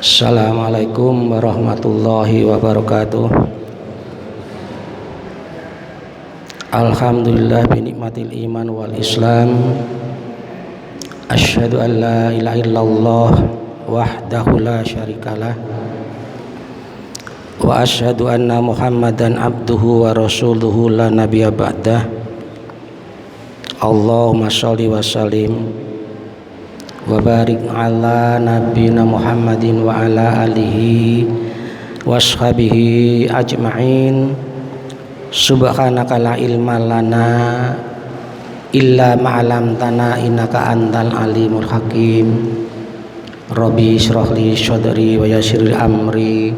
Assalamualaikum warahmatullahi wabarakatuh. Alhamdulillah binikmatil iman wal islam. Asyhadu an la ilaha illallah wahdahu la syarikalah. Wa asyhadu anna Muhammadan abduhu wa rasuluhu la nabiyya ba'dah. Allahumma sholli wa sallim wa barik ala nabiyina Muhammadin wa ala alihi washabihi ajma'in. Subhanaka la ilma lana illa ma'alamtana innaka antal alimul hakim. Rabbi shrah li sadri wa yassir li amri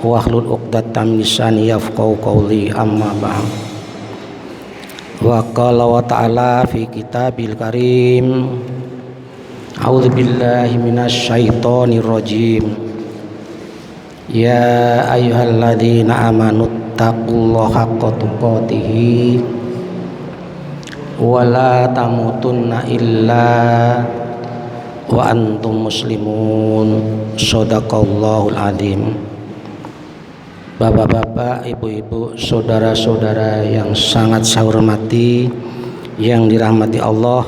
wahlul 'uqdatam min lisani yafqahu qawli, amma ba'd. Wa qala wa ta'ala fi kitabil karim, a'udzu billahi minasy syaithanir rajim. Ya ayyuhalladzina amanu taqullaha haqqa tuqatih wa la tamutunna illa wa antum muslimun. Shadaqallahul adzim. Bapak-bapak, ibu-ibu, saudara-saudara yang sangat saya hormati, yang dirahmati Allah,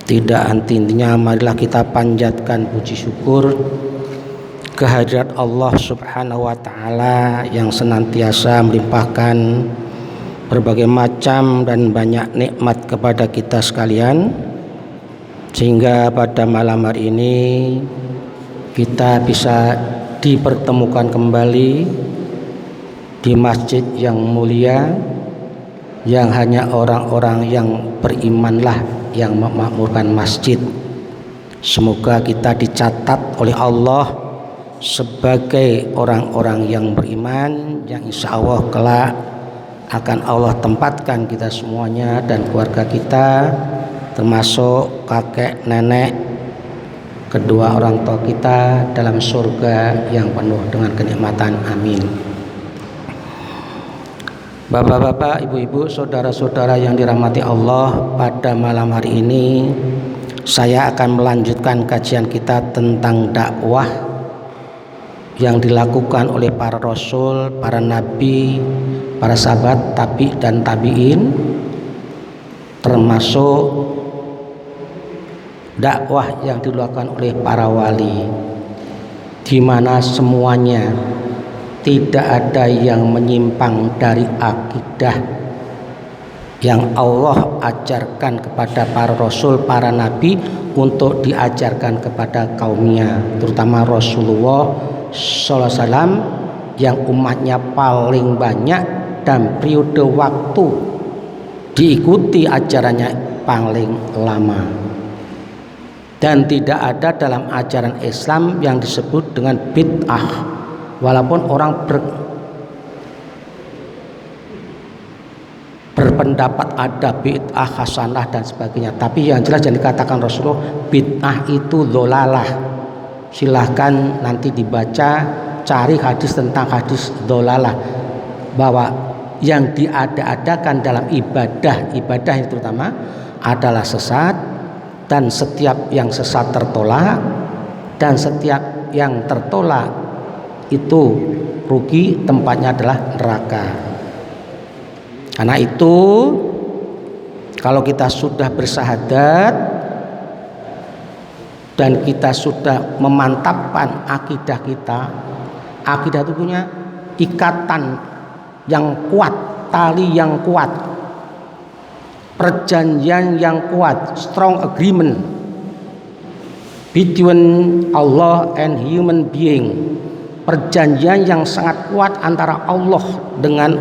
tidak henti-hentinya marilah kita panjatkan puji syukur kehadirat Allah Subhanahu wa ta'ala yang senantiasa melimpahkan berbagai macam dan banyak nikmat kepada kita sekalian, sehingga pada malam hari ini kita bisa dipertemukan kembali di masjid yang mulia, yang hanya orang-orang yang berimanlah yang memakmurkan masjid. Semoga kita dicatat oleh Allah sebagai orang-orang yang beriman, yang insya Allah kelak akan Allah tempatkan kita semuanya dan keluarga kita, termasuk kakek nenek kedua orang tua kita, dalam surga yang penuh dengan kenikmatan. Amin. Bapak-bapak, ibu-ibu, saudara-saudara yang dirahmati Allah, pada malam hari ini saya akan melanjutkan kajian kita tentang dakwah yang dilakukan oleh para rasul, para nabi, para sahabat, tabi dan tabiin, termasuk dakwah yang dilakukan oleh para wali, di mana semuanya tidak ada yang menyimpang dari akidah yang Allah ajarkan kepada para rasul, para nabi untuk diajarkan kepada kaumnya, terutama Rasulullah sallallahu alaihi wasallam yang umatnya paling banyak dan periode waktu diikuti ajarannya paling lama. Dan tidak ada dalam ajaran Islam yang disebut dengan bid'ah, walaupun orang berpendapat ada bid'ah hasanah dan sebagainya, tapi yang jelas yang dikatakan Rasulullah, bid'ah itu dholalah. Silahkan nanti dibaca, cari hadis tentang hadis dholalah, bahwa yang diada-adakan dalam ibadah yang terutama adalah sesat, dan setiap yang sesat tertolak, dan setiap yang tertolak itu rugi, tempatnya adalah neraka. Karena itu kalau kita sudah bersahadat dan kita sudah memantapkan akidah kita, akidah itu punya ikatan yang kuat, tali yang kuat, perjanjian yang kuat, strong agreement between Allah and human being, perjanjian yang sangat kuat antara Allah dengan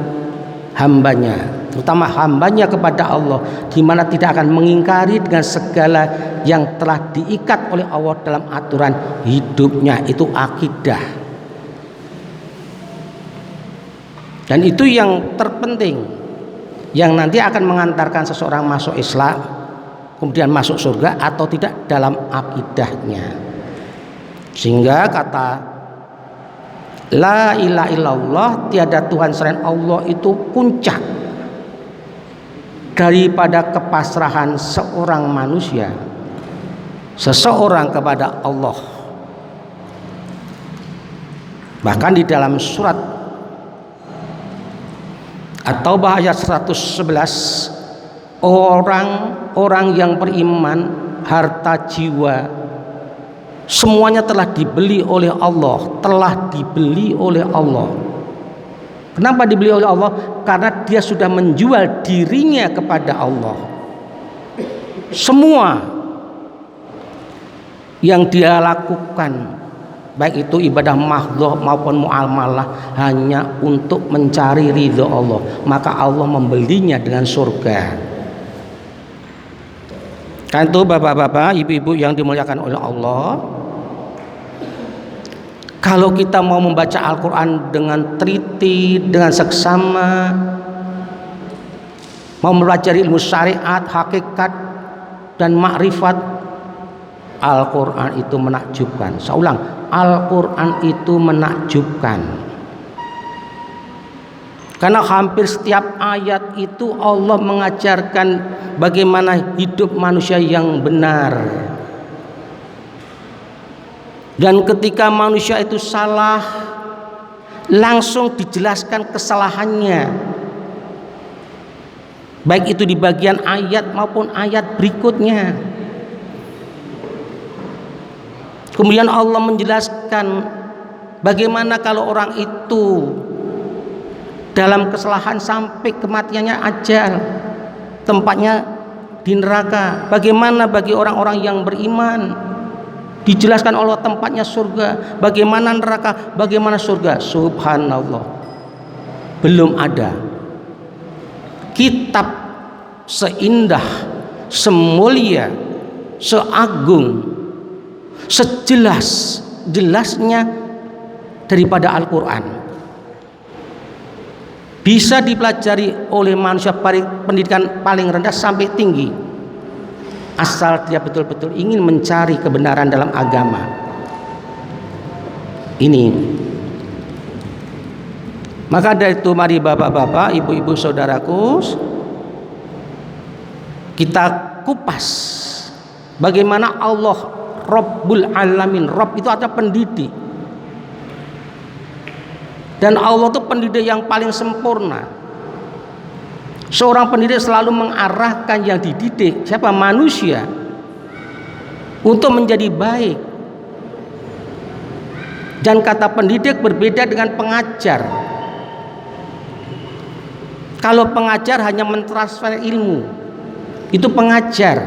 hambanya, terutama hambanya kepada Allah, di mana tidak akan mengingkari dengan segala yang telah diikat oleh Allah dalam aturan hidupnya. Itu akidah, dan itu yang terpenting, yang nanti akan mengantarkan seseorang masuk Islam, kemudian masuk surga atau tidak dalam akidahnya. Sehingga kata la ilaha illallah, tiada Tuhan selain Allah, itu puncak daripada kepasrahan seorang manusia, seseorang kepada Allah. Bahkan di dalam surat At-Taubah ayat 111, orang-orang yang beriman, harta jiwa, semuanya telah dibeli oleh Allah, telah dibeli oleh Allah. Kenapa dibeli oleh Allah? Karena dia sudah menjual dirinya kepada Allah. Semua yang dia lakukan, baik itu ibadah mahdhah maupun muamalah, hanya untuk mencari ridho Allah, maka Allah membelinya dengan surga. Kan itu bapak-bapak, ibu-ibu yang dimuliakan oleh Allah, kalau kita mau membaca Al-Quran dengan teliti, dengan seksama, mau mempelajari ilmu syariat, hakikat dan makrifat, Al-Quran itu menakjubkan. Saya ulang, Al-Quran itu menakjubkan. Karena hampir setiap ayat itu Allah mengajarkan bagaimana hidup manusia yang benar. Dan ketika manusia itu salah, langsung dijelaskan kesalahannya, baik itu di bagian ayat maupun ayat berikutnya. Kemudian Allah menjelaskan bagaimana kalau orang itu dalam kesalahan sampai kematiannya ajal, tempatnya di neraka. Bagaimana bagi orang-orang yang beriman? Dijelaskan Allah tempatnya surga, bagaimana neraka, bagaimana surga. Subhanallah, belum ada kitab seindah, semulia, seagung, sejelas-jelasnya daripada Al-Quran. Bisa dipelajari oleh manusia pendidikan paling rendah sampai tinggi, asal dia betul-betul ingin mencari kebenaran dalam agama ini. Maka dari itu, mari bapak-bapak, ibu-ibu, saudaraku, kita kupas bagaimana Allah Rabbul Alamin. Rabb itu artinya pendidik, dan Allah itu pendidik yang paling sempurna. Seorang pendidik selalu mengarahkan yang dididik, siapa? Manusia, untuk menjadi baik. Dan kata pendidik berbeda dengan pengajar. Kalau pengajar hanya mentransfer ilmu, itu pengajar,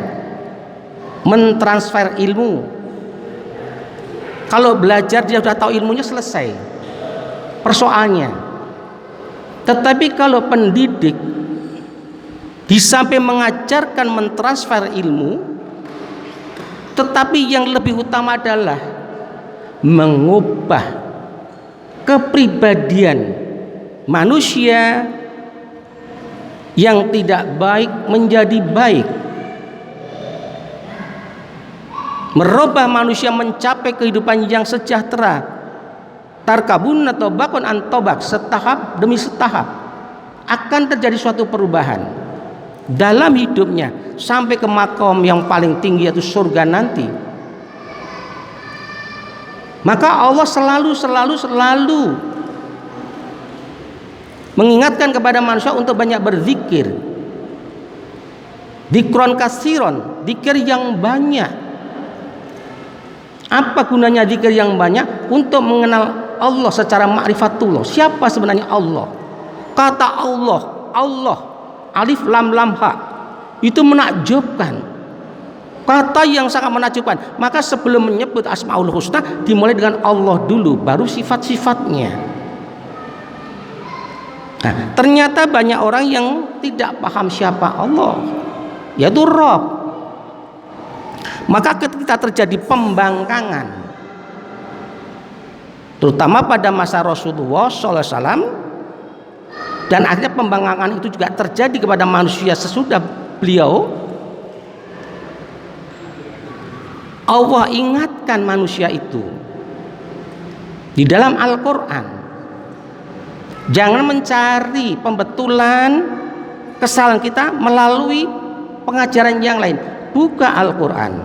mentransfer ilmu. Kalau belajar dia sudah tahu ilmunya, selesai persoalannya. Tetapi kalau pendidik di samping mengajarkan, mentransfer ilmu, tetapi yang lebih utama adalah mengubah kepribadian manusia yang tidak baik menjadi baik, merubah manusia mencapai kehidupan yang sejahtera. Tarkabun atau bakon antobak, setahap demi setahap akan terjadi suatu perubahan dalam hidupnya sampai ke makom yang paling tinggi, yaitu surga nanti. Maka Allah selalu mengingatkan kepada manusia untuk banyak berzikir. Dzikron kasiron, zikir yang banyak. Apa gunanya zikir yang banyak? Untuk mengenal Allah secara ma'rifatullah. Siapa sebenarnya Allah? Kata Allah, alif lam lam ha, itu menakjubkan, kata yang sangat menakjubkan. Maka sebelum menyebut Asmaul Husna, dimulai dengan Allah dulu, baru sifat-sifatnya. Nah, ternyata banyak orang yang tidak paham siapa Allah, yaitu Rabb. Maka ketika terjadi pembangkangan, terutama pada masa Rasulullah SAW, dan akhirnya pembangkangan itu juga terjadi kepada manusia sesudah beliau, Allah ingatkan manusia itu di dalam Al-Quran, jangan mencari pembetulan kesalahan kita melalui pengajaran yang lain. Buka Al-Quran,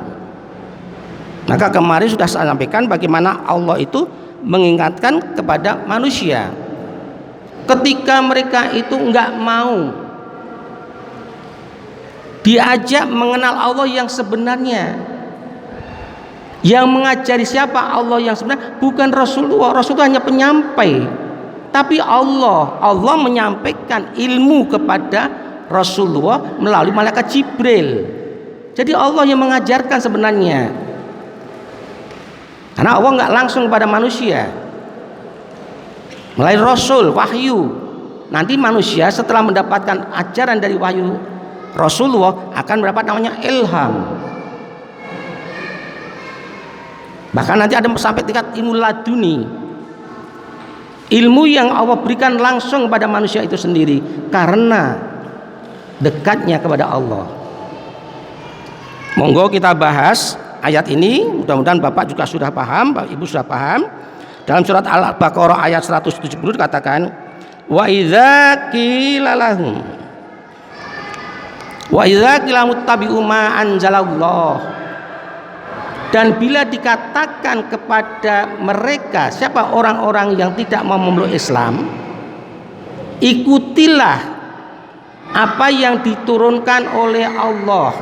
Maka kemarin sudah saya sampaikan bagaimana Allah itu mengingatkan kepada manusia ketika mereka itu nggak mau diajak mengenal Allah yang sebenarnya. Yang mengajari siapa Allah yang sebenarnya? Bukan Rasulullah. Rasulullah hanya penyampai, tapi Allah menyampaikan ilmu kepada Rasulullah melalui malaikat Jibril. Jadi Allah yang mengajarkan sebenarnya, karena Allah nggak langsung kepada manusia melalui Rasul, wahyu. Nanti manusia setelah mendapatkan ajaran dari wahyu Rasulullah akan mendapat namanya ilham. Bahkan nanti ada sampai tingkat ilmu laduni, ilmu yang Allah berikan langsung kepada manusia itu sendiri karena dekatnya kepada Allah. Monggo kita bahas ayat ini, mudah-mudahan Bapak juga sudah paham, Bapak Ibu sudah paham. Dalam surat Al-Baqarah ayat 170 dikatakan, wa idza qila lahum muttabi'u ma anzalallah. Dan bila dikatakan kepada mereka, siapa orang-orang yang tidak mau memeluk Islam, ikutilah apa yang diturunkan oleh Allah.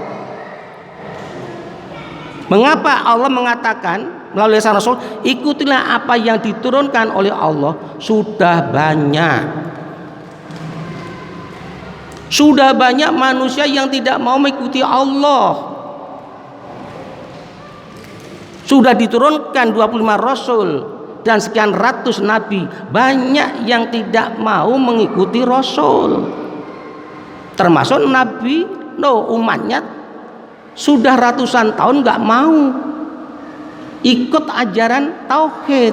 Mengapa Allah mengatakan melalui lisan Rasul, ikutilah apa yang diturunkan oleh Allah? Sudah banyak manusia yang tidak mau mengikuti Allah. Sudah diturunkan 25 Rasul dan sekian ratus Nabi. Banyak yang tidak mau mengikuti Rasul, termasuk Nabi Nuh, umatnya sudah ratusan tahun nggak mau ikut ajaran tauhid.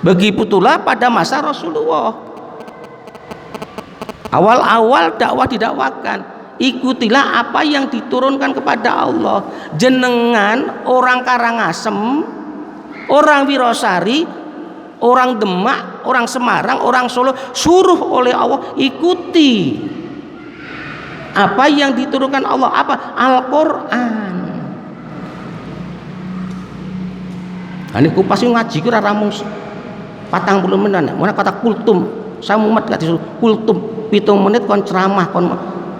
Begitulah pada masa Rasulullah. Awal-awal dakwah didakwakan, ikutilah apa yang diturunkan kepada Allah. Jenengan orang Karangasem, orang Wirosari, orang Demak, orang Semarang, orang Solo, suruh oleh Allah ikuti apa yang diturunkan Allah. Apa? Al-Quran. Nah, ini kupas ngaji kira ramung 40 menit. Mana kata kultum? Saya mumet gak disuruh kultum 7 menit kon ceramah kon.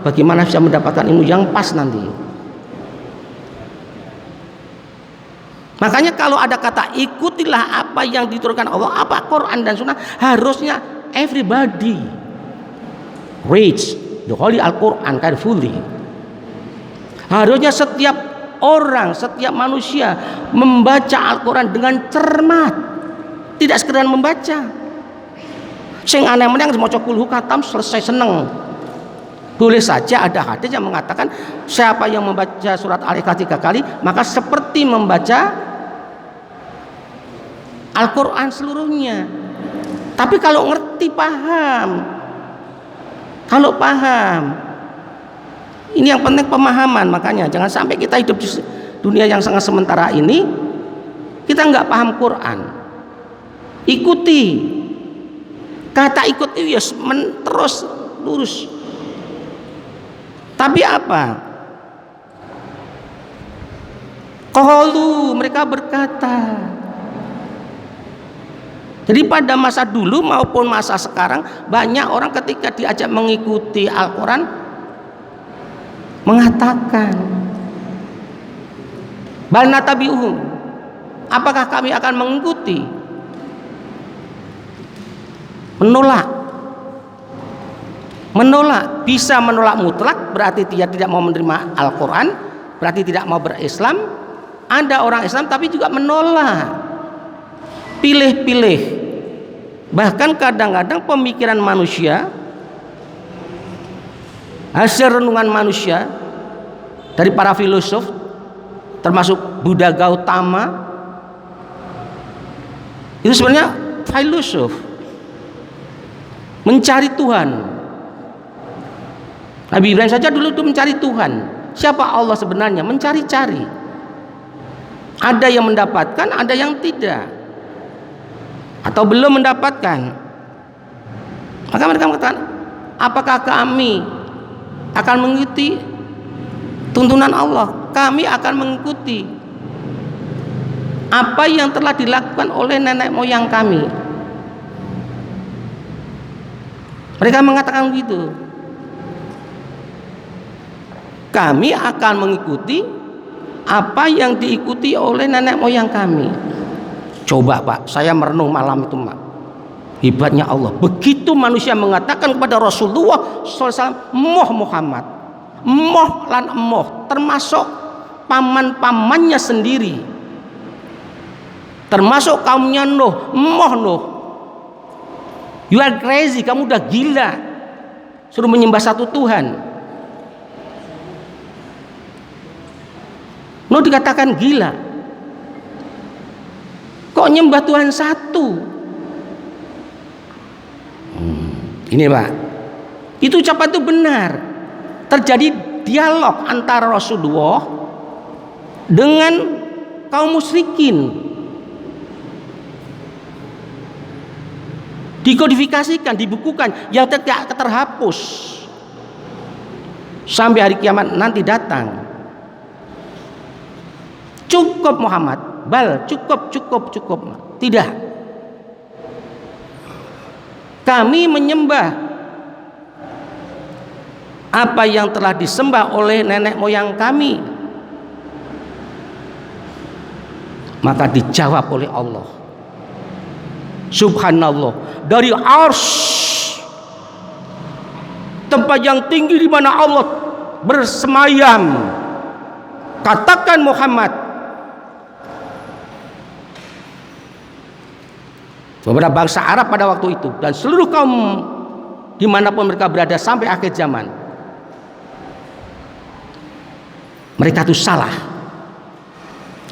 Bagaimana bisa mendapatkan ilmu yang pas nanti? Makanya kalau ada kata ikutilah apa yang diturunkan Allah, apa Quran dan Sunnah, harusnya everybody reads the Holy Al-Quran carefully. Harusnya setiap orang, setiap manusia membaca Al-Quran dengan cermat, tidak sekedar membaca. Sing aneh-aneh yang maca kulhu katam selesai seneng. Boleh saja ada hadis yang mengatakan siapa yang membaca surat Al-Ikhlas 3 kali maka seperti membaca Al-Quran seluruhnya. Tapi kalau ngerti, paham, kalau paham, ini yang penting pemahaman. Makanya jangan sampai kita hidup di dunia yang sangat sementara ini kita nggak paham Quran. Ikuti, kata ikut itu ya terus lurus. Tapi apa? Qalu, mereka berkata. Jadi pada masa dulu maupun masa sekarang banyak orang ketika diajak mengikuti Al-Quran mengatakan, bal natabi'uhum, apakah kami akan mengikuti? Menolak, bisa menolak mutlak, berarti dia tidak mau menerima Al-Quran, berarti tidak mau berislam. Ada orang Islam tapi juga menolak, pilih-pilih. Bahkan kadang-kadang pemikiran manusia, hasil renungan manusia dari para filosof, termasuk Buddha Gautama, itu sebenarnya filosof mencari Tuhan. Nabi Ibrahim saja dulu itu mencari Tuhan. Siapa Allah sebenarnya? Mencari-cari. Ada yang mendapatkan, ada yang tidak, atau belum mendapatkan. Maka mereka mengatakan, apakah kami akan mengikuti tuntunan Allah? Kami akan mengikuti apa yang telah dilakukan oleh nenek moyang kami. Mereka mengatakan begitu. Kami akan mengikuti apa yang diikuti oleh nenek moyang kami. Coba Pak, saya merenung malam itu Pak. Hebatnya Allah. Begitu manusia mengatakan kepada Rasulullah SAW, moh Muhammad, moh lan moh, termasuk paman-pamannya sendiri, termasuk kaumnya Nuh, moh Nuh, you are crazy, kamu udah gila, suruh menyembah satu Tuhan. Nuh dikatakan gila, kok nyembah Tuhan satu? Ini Pak, itu ucapan itu benar. Terjadi dialog antara Rasulullah dengan kaum musyrikin, dikodifikasikan, dibukukan, yang tidak terhapus sampai hari kiamat nanti datang. Cukup Muhammad, bal cukup. Tidak, kami menyembah apa yang telah disembah oleh nenek moyang kami. Maka dijawab oleh Allah, subhanallah, dari arsy, tempat yang tinggi di mana Allah bersemayam, katakan Muhammad, beberapa bangsa Arab pada waktu itu dan seluruh kaum dimanapun mereka berada sampai akhir zaman, mereka itu salah.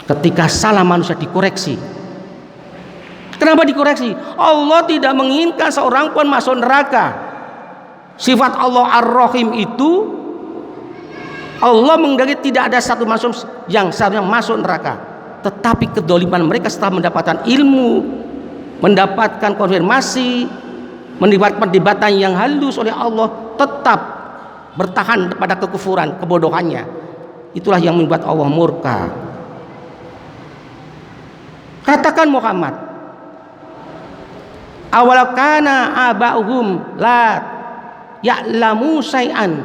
Ketika salah manusia dikoreksi. Kenapa dikoreksi? Allah tidak menginginkan seorang pun masuk neraka. Sifat Allah Ar-Rahim itu, Allah menghendaki tidak ada satu manusia yang seharusnya masuk neraka. Tetapi kedoliman mereka setelah mendapatkan ilmu, mendapatkan konfirmasi, mendapat perdebatan yang halus oleh Allah, tetap bertahan pada kekufuran, kebodohannya. Itulah yang membuat Allah murka. Katakan Muhammad, awal kana aba'uhum la ya'lamu syai'an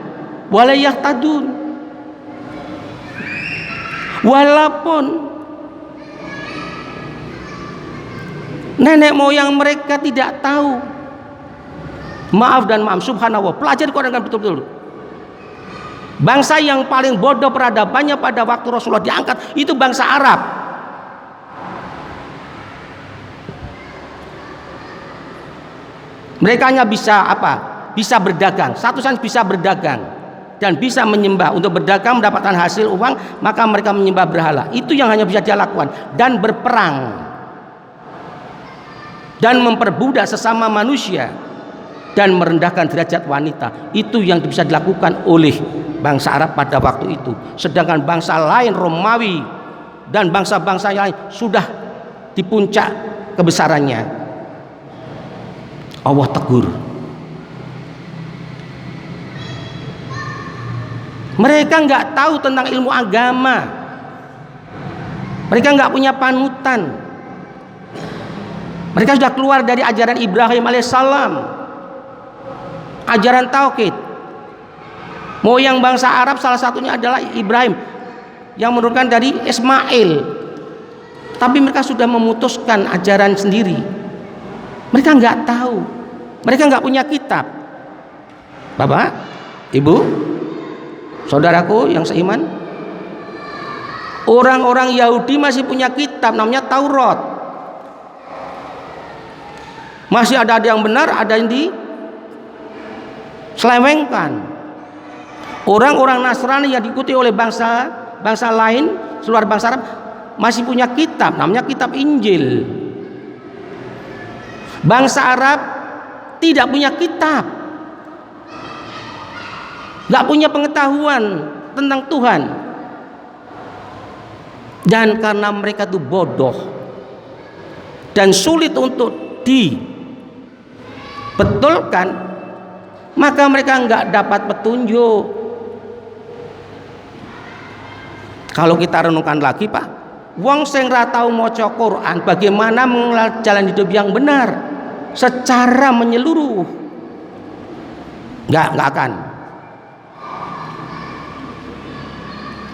wa la yahtadun. Walaupun nenek moyang mereka tidak tahu, maaf dan maaf, subhanallah, pelajari Quran dengan betul-betul. Bangsa yang paling bodoh peradabannya pada waktu Rasulullah diangkat itu bangsa Arab. Mereka hanya bisa apa? Bisa berdagang. Satu saja bisa berdagang dan bisa menyembah. Untuk berdagang mendapatkan hasil uang, maka mereka menyembah berhala. Itu yang hanya bisa dia lakukan, dan berperang dan memperbudak sesama manusia dan merendahkan derajat wanita. Itu yang bisa dilakukan oleh bangsa Arab pada waktu itu. Sedangkan bangsa lain, Romawi dan bangsa-bangsa yang lain, sudah di puncak kebesarannya. Allah tegur. Mereka nggak tahu tentang ilmu agama. Mereka nggak punya panutan. Mereka sudah keluar dari ajaran Ibrahim alaihissalam, ajaran tauhid. Moyang bangsa Arab salah satunya adalah Ibrahim yang menurunkan dari Ismail. Tapi mereka sudah memutuskan ajaran sendiri. Mereka nggak tahu, mereka nggak punya kitab. Bapak, Ibu, saudaraku yang seiman, orang-orang Yahudi masih punya kitab namanya Taurat. Masih ada yang benar, ada yang diselewengkan. Orang-orang Nasrani yang diikuti oleh bangsa lain, seluruh bangsa Arab, masih punya kitab namanya kitab Injil. Bangsa Arab tidak punya kitab, nggak punya pengetahuan tentang Tuhan, dan karena mereka itu bodoh dan sulit untuk dibetulkan, maka mereka nggak dapat petunjuk. Kalau kita renungkan lagi Pak, Wong sing ra tau maca Quran bagaimana mengelola jalan hidup yang benar secara menyeluruh? Enggak akan.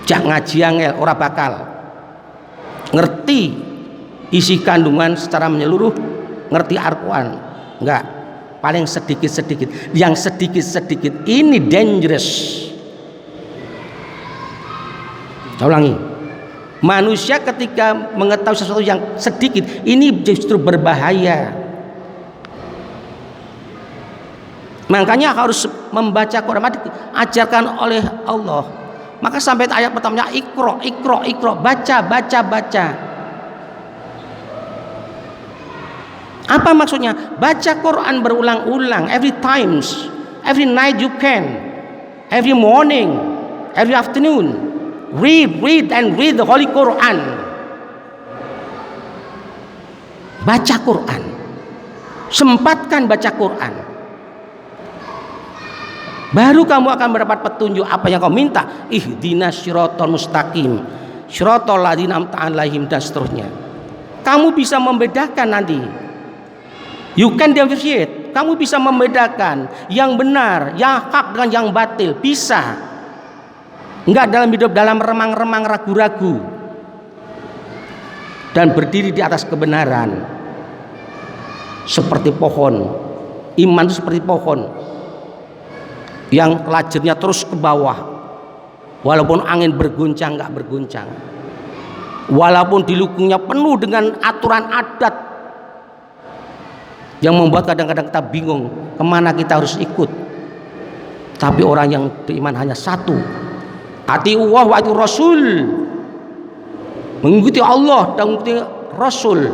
Jak ngaji angel ora bakal ngerti isi kandungan secara menyeluruh, ngerti Al-Quran enggak, paling sedikit-sedikit. Yang sedikit-sedikit ini dangerous. Saya ulangi, manusia ketika mengetahui sesuatu yang sedikit ini justru berbahaya. Makanya harus membaca Quran, ajarkan oleh Allah. Maka sampai ayat pertamanya ikro, baca. Apa maksudnya? Baca Quran berulang-ulang, every times, every night you can, every morning, every afternoon, read the Holy Quran. Baca Quran, sempatkan baca Quran. Baru kamu akan mendapat petunjuk apa yang kau minta. Ihdinas syiratal mustaqim, syiratal ladzina an'amta 'alaihim, dan seterusnya. Kamu bisa membedakan nanti. You can differentiate. Kamu bisa membedakan yang benar, yang hak dengan yang batil. Bisa. Enggak dalam hidup dalam remang-remang ragu-ragu. Dan berdiri di atas kebenaran. Seperti pohon. Iman itu seperti pohon yang lajurnya terus ke bawah, walaupun angin berguncang nggak berguncang, walaupun di lukungnya penuh dengan aturan adat yang membuat kadang-kadang kita bingung kemana kita harus ikut. Tapi orang yang beriman hanya satu, atiullah wa atiur rasul, mengikuti Allah dan mengikuti Rasul,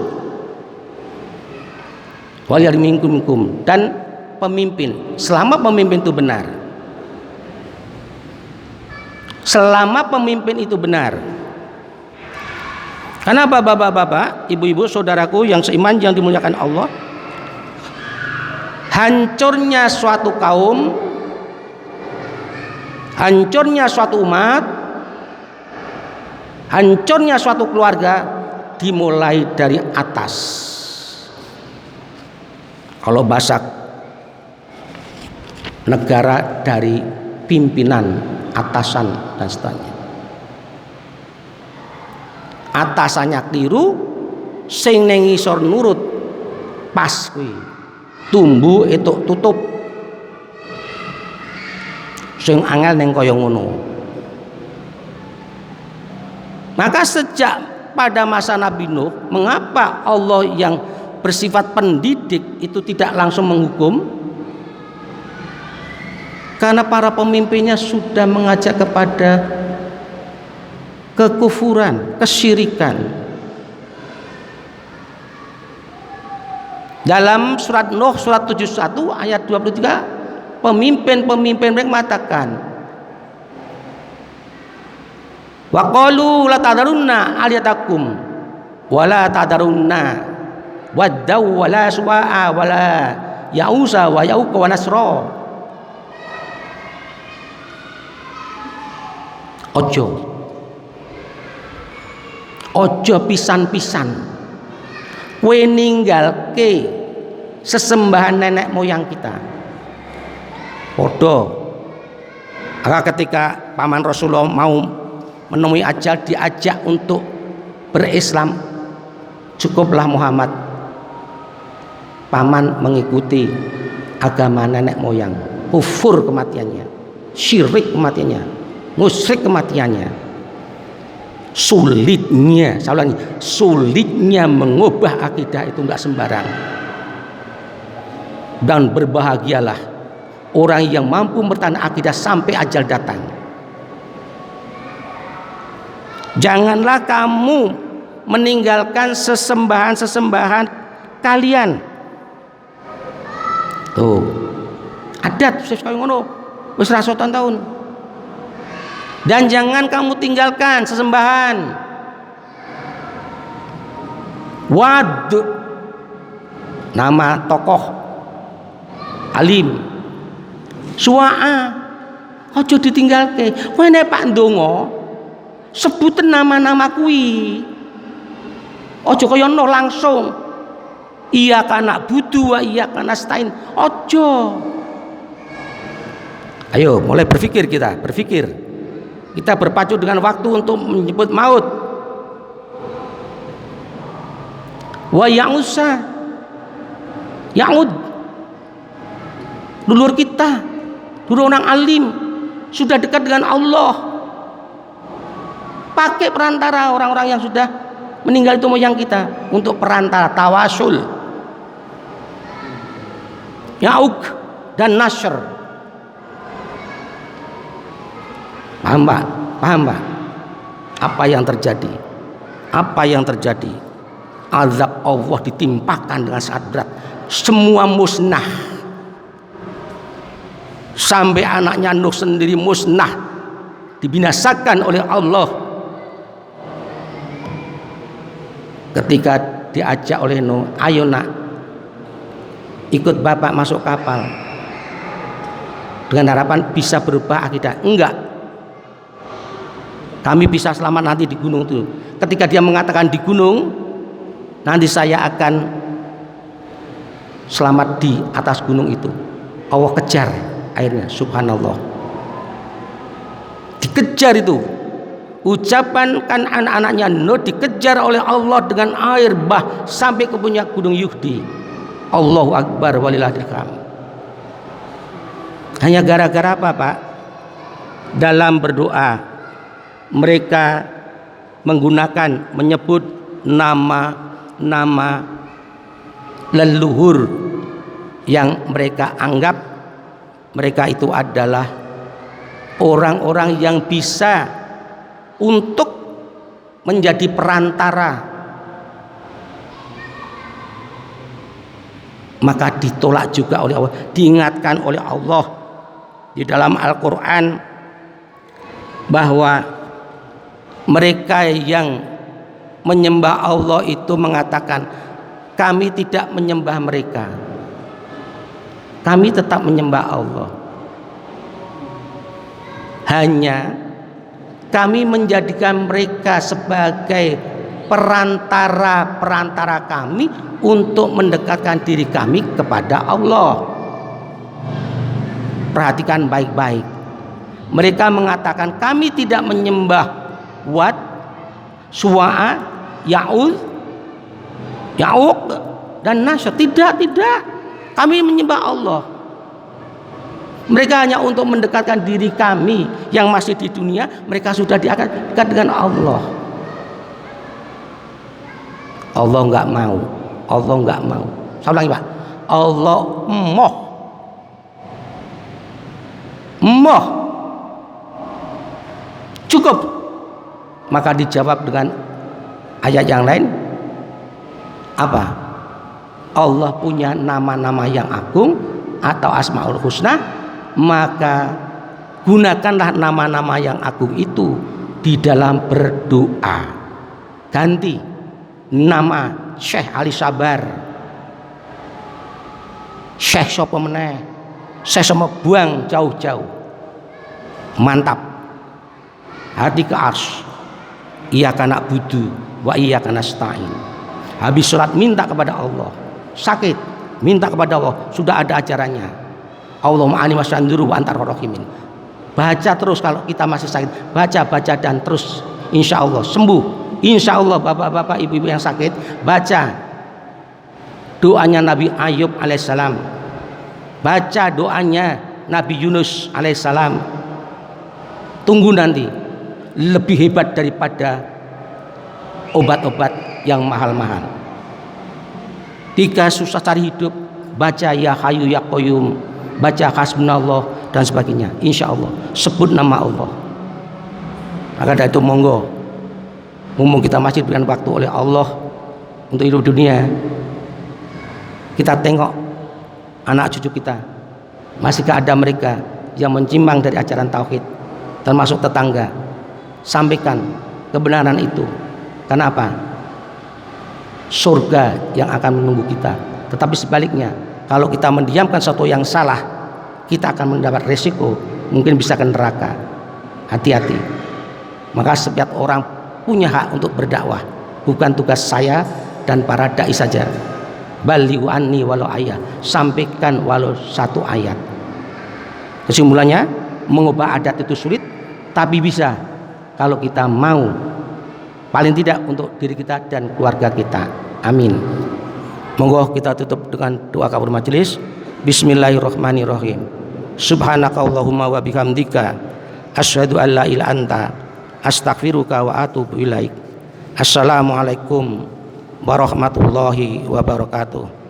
wal minkum, dan pemimpin, selama pemimpin itu benar. Selama pemimpin itu benar. Karena bapak-bapak, ibu-ibu, saudaraku yang seiman yang dimuliakan Allah, hancurnya suatu kaum, hancurnya suatu umat, hancurnya suatu keluarga dimulai dari atas. Kalau bahasa negara dari pimpinan, atasan dan seterusnya. Atasannya keliru, sing neng ngisor nurut pas kuwi. Tumbuh itu tutup. Sing angel neng kaya ngono. Maka sejak pada masa Nabi Nuh, mengapa Allah yang bersifat pendidik itu tidak langsung menghukum? Karena para pemimpinnya sudah mengajak kepada kekufuran, kesyirikan. Dalam surat Nuh surat 71 ayat 23, pemimpin-pemimpin mereka mengatakan, wa qalu la tadarunna aliyatakum wa la tadarunna waddaw wa la suwa'a wa la ya'usa wa ya'uqa wa nasra. Ojo pisan-pisan kowe ninggalke sesembahan nenek moyang kita. Podo. Maka ketika paman Rasulullah mau menemui ajal, diajak untuk berislam, cukuplah Muhammad paman mengikuti agama nenek moyang. Kufur kematiannya, syirik kematiannya, musyrik kematiannya. Sulitnya, saya ulangi, sulitnya mengubah akidah itu enggak sembarang. Dan berbahagialah orang yang mampu bertahan akidah sampai ajal datang. Janganlah kamu meninggalkan sesembahan-sesembahan kalian. Tuh, adat sesuai ngono wis ratusan tahun. Dan jangan kamu tinggalkan sesembahan. Wad, nama tokoh alim. Suwa'a, ojo ditinggalke. Kowe nek Pak ndonga, sebutan nama-nama kuwi. Ojo kaya no langsung. Iya kana budu wa iya kana stain. Ojo. Ayo mulai berpikir kita, berpikir. Kita berpacu dengan waktu untuk menyebut maut. Wa ya'usa. Ya'ud. Dulur kita, dulur orang alim, sudah dekat dengan Allah. Pakai perantara orang-orang yang sudah meninggal itu moyang kita untuk perantara tawasul. Ya'uk dan nasr. Paham Pak? Paham Pak? Apa yang terjadi? Apa yang terjadi? Azab Allah ditimpakan dengan sangat berat. Semua musnah. Sampai anaknya Nuh sendiri musnah. Dibinasakan oleh Allah. Ketika diajak oleh Nuh, ayo nak, ikut bapak masuk kapal. Dengan harapan bisa berubah akidah. Enggak. Kami bisa selamat nanti di gunung itu. Ketika dia mengatakan di gunung, nanti saya akan selamat di atas gunung itu. Allah kejar airnya, subhanallah. Dikejar itu. Ucapan kan anak-anaknya Nuh dikejar oleh Allah dengan air bah sampai ke puncak gunung Yuhdi. Allahu Akbar walillahil hamd. Hanya gara-gara apa Pak? Dalam berdoa mereka menggunakan menyebut nama-nama leluhur yang mereka anggap mereka itu adalah orang-orang yang bisa untuk menjadi perantara. Maka ditolak juga oleh Allah, diingatkan oleh Allah di dalam Al-Quran bahwa mereka yang menyembah Allah itu mengatakan, kami tidak menyembah mereka, kami tetap menyembah Allah, hanya kami menjadikan mereka sebagai perantara kami untuk mendekatkan diri kami kepada Allah. Perhatikan baik-baik. Mereka mengatakan kami tidak menyembah Wat, Suwa'a, Ya'ud, Ya'uq dan Nasr. Tidak. Kami menyembah Allah. Mereka hanya untuk mendekatkan diri kami yang masih di dunia. Mereka sudah dekat dengan Allah. Allah enggak mau. Allah enggak mau. Saya ulangi Pak. Allah moh. Cukup. Maka dijawab dengan ayat yang lain, apa? Allah punya nama-nama yang agung atau Asmaul Husna, maka gunakanlah nama-nama yang agung itu di dalam berdoa. Ganti nama Syekh Ali Sabar, Syekh sapa meneh, Syekh sama buang jauh-jauh. Mantap. Hati ke ars. Iyyaka na'budu wa iyyaka nasta'in. Habis sholat minta kepada Allah. Sakit minta kepada Allah. Sudah ada ajarannya. Allahumma ani wasyanduru wa antar rahimin. Baca terus kalau kita masih sakit. Baca dan terus. Insya Allah sembuh. Insya Allah bapak-bapak ibu-ibu yang sakit. Baca doanya Nabi Ayub alaihissalam. Baca doanya Nabi Yunus alaihissalam. Tunggu nanti. Lebih hebat daripada obat-obat yang mahal-mahal. Jika susah cari hidup, baca ya Hayyu ya Qayyum, baca hasbunallah dan sebagainya. Insya Allah sebut nama Allah. Maka dari itu monggo, mumpung kita masih diberikan waktu oleh Allah untuk hidup dunia, kita tengok anak cucu kita, masihkah ada mereka yang menyimpang dari ajaran tauhid, termasuk tetangga. Sampaikan kebenaran itu. Karena apa? Surga yang akan menunggu kita. Tetapi sebaliknya, kalau kita mendiamkan sesuatu yang salah, kita akan mendapat resiko, mungkin bisa ke neraka. Hati-hati. Maka setiap orang punya hak untuk berdakwah. bukan tugas saya dan para dai saja. Balighu anni walau ayat, sampaikan walau satu ayat. Kesimpulannya, mengubah adat itu sulit, tapi bisa kalau kita mau, paling tidak untuk diri kita dan keluarga kita. Amin. Monggo kita tutup dengan doa kafaratul majelis. Bismillahirrahmanirrahim. Subhanakallahumma wa bihamdika asyhadu an la ilaha illa anta astaghfiruka wa atubu ilaik. Assalamualaikum warahmatullahi wabarakatuh.